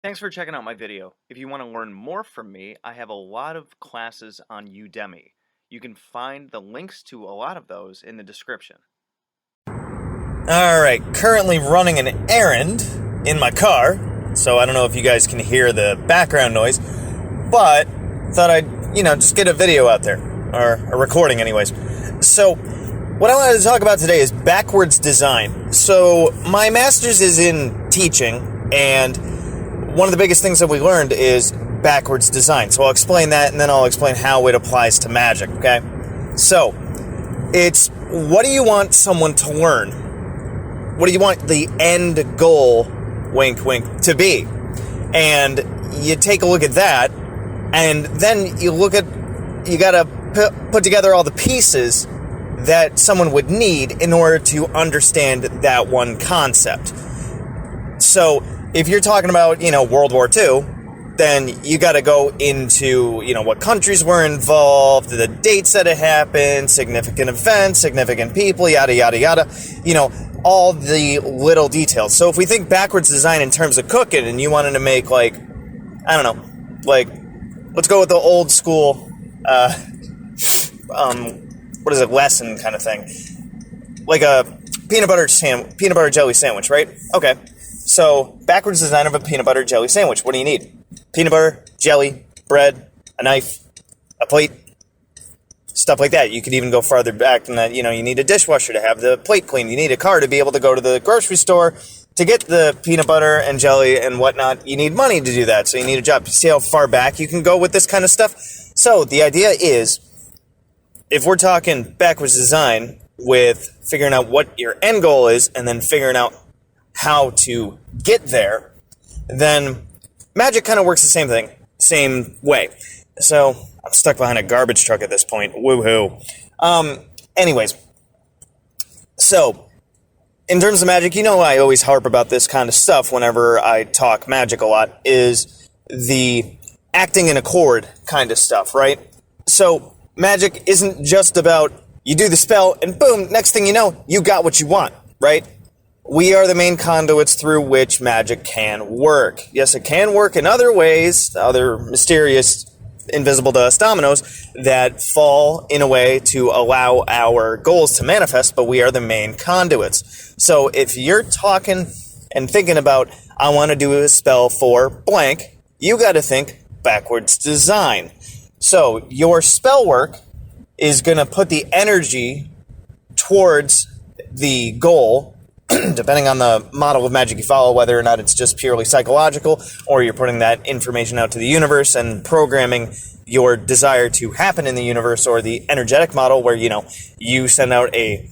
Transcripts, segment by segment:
Thanks for checking out my video. If you want to learn more from me, I have a lot of classes on Udemy. You can find the links to a lot of those in the description. Alright, currently running an errand in my car, so I don't know if you guys can hear the background noise, but thought I'd, just get a video out there, or a recording anyways. So, what I wanted to talk about today is backwards design. So, my master's is in teaching, and one of the biggest things that we learned is backwards design. So I'll explain that, and then I'll explain how it applies to Magick, okay? So, it's what do you want someone to learn? What do you want the end goal, wink, wink, to be? And you take a look at that, and then you gotta put together all the pieces that someone would need in order to understand that one concept. So, if you're talking about, World War II, then you got to go into, what countries were involved, the dates that it happened, significant events, significant people, yada, yada, yada, all the little details. So if we think backwards design in terms of cooking, and you wanted to make, let's go with the old school, lesson kind of thing. Like a peanut butter jelly sandwich, right? Okay. So, backwards design of a peanut butter jelly sandwich. What do you need? Peanut butter, jelly, bread, a knife, a plate, stuff like that. You could even go farther back than that. You need a dishwasher to have the plate clean. You need a car to be able to go to the grocery store to get the peanut butter and jelly and whatnot. You need money to do that, so you need a job. You see how far back you can go with this kind of stuff? So, the idea is, if we're talking backwards design with figuring out what your end goal is and then figuring out how to get there, then Magick kind of works the same way. So, I'm stuck behind a garbage truck at this point. Woohoo. Anyways, so, in terms of Magick, I always harp about this kind of stuff whenever I talk Magick a lot, is the acting in a chord kind of stuff, right? So, Magick isn't just about you do the spell and boom, next thing you know, you got what you want, right? We are the main conduits through which Magick can work. Yes, it can work in other ways, other mysterious, invisible to us dominoes, that fall in a way to allow our goals to manifest, but we are the main conduits. So if you're talking and thinking about, I want to do a spell for blank, you got to think backwards design. So your spell work is going to put the energy towards the goal, depending on the model of magic you follow, whether or not it's just purely psychological, or you're putting that information out to the universe and programming your desire to happen in the universe, or the energetic model where, you send out a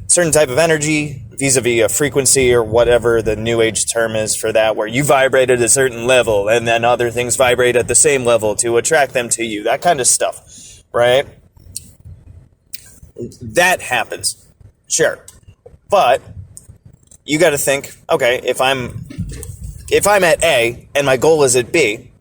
certain type of energy vis-a-vis a frequency or whatever the new age term is for that, where you vibrate at a certain level and then other things vibrate at the same level to attract them to you, that kind of stuff, right? That happens, sure. But you got to think, okay, if I'm at A and my goal is at B,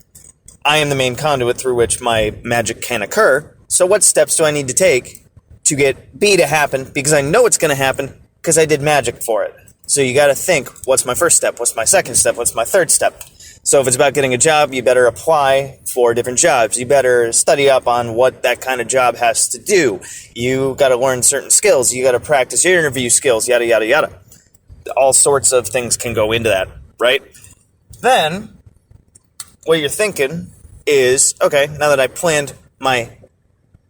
I am the main conduit through which my magic can occur. So what steps do I need to take to get B to happen? Because I know it's going to happen because I did magic for it. So you got to think, what's my first step? What's my second step? What's my third step? So if it's about getting a job, you better apply for different jobs. You better study up on what that kind of job has to do. You got to learn certain skills. You got to practice your interview skills, yada, yada, yada. All sorts of things can go into that, right? Then, what you're thinking is, okay, now that I planned my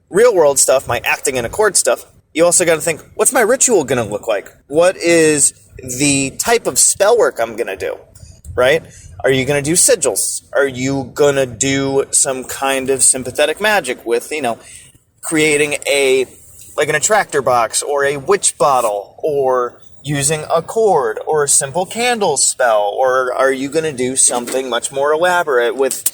real world stuff, my acting in a chord stuff, you also got to think, what's my ritual going to look like? What is the type of spell work I'm going to do, right? Are you going to do sigils? Are you going to do some kind of sympathetic magic with, creating an attractor box or a witch bottle, or using a chord or a simple candle spell? Or are you going to do something much more elaborate with,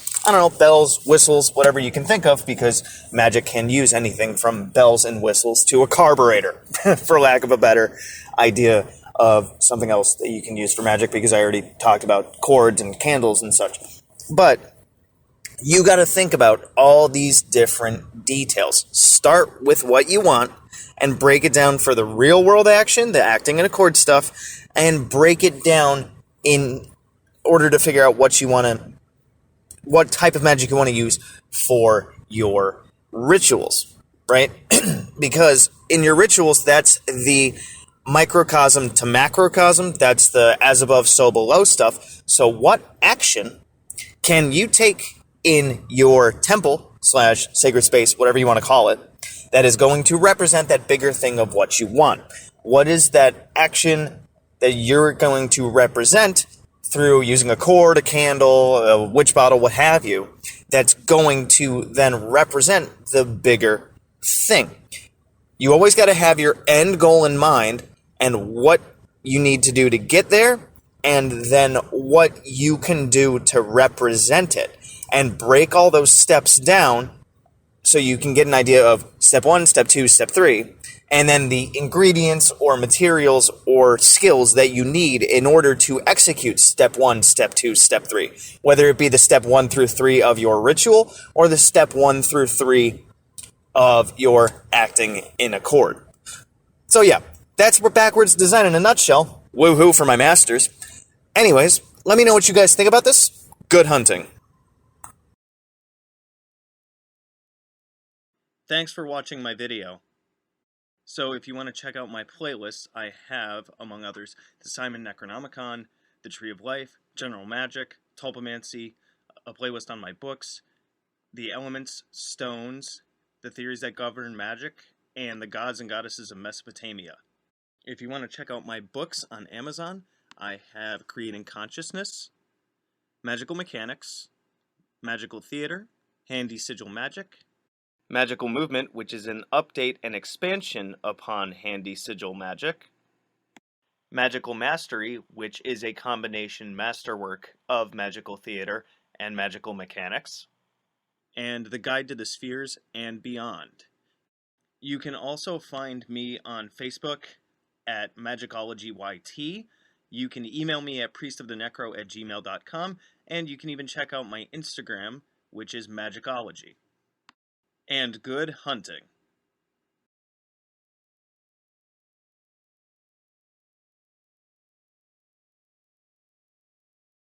bells, whistles, whatever you can think of, because Magick can use anything from bells and whistles to a carburetor, for lack of a better idea of something else that you can use for Magick, because I already talked about chords and candles and such. But you got to think about all these different details. Start with what you want and break it down for the real world action, the acting and chord stuff, and break it down in order to figure out what type of magic you want to use for your rituals, right? Because in your rituals, that's the microcosm to macrocosm. That's the as above, so below stuff. So what action can you take in your temple slash sacred space, whatever you want to call it, that is going to represent that bigger thing of what you want? What is that action that you're going to represent through using a cord, a candle, a witch bottle, what have you, that's going to then represent the bigger thing? You always got to have your end goal in mind and what you need to do to get there, and then what you can do to represent it, and break all those steps down so you can get an idea of step 1, step 2, step 3, and then the ingredients or materials or skills that you need in order to execute step 1, step 2, step 3, whether it be the step 1 through 3 of your ritual or the step 1 through 3 of your acting in accord. So yeah, that's backwards design in a nutshell. Woohoo for my masters. Anyways, let me know what you guys think about this. Good hunting. Thanks for watching my video. So if you want to check out my playlists, I have, among others, the Simon Necronomicon, the Tree of Life, General Magic, Tulpamancy, a playlist on my books, the elements, stones, the theories that govern magic, and the gods and goddesses of Mesopotamia. If you want to check out my books on Amazon, I have Creating Consciousness, Magical Mechanics, Magical Theater, Handy Sigil Magic, Magical Movement, which is an update and expansion upon Handy Sigil Magic, Magical Mastery, which is a combination masterwork of Magical Theater and Magical Mechanics, and The Guide to the Spheres and Beyond. You can also find me on Facebook at Magickology YT. You can email me at priestofthenecro@gmail.com, and you can even check out my Instagram, which is Magickology. And good hunting.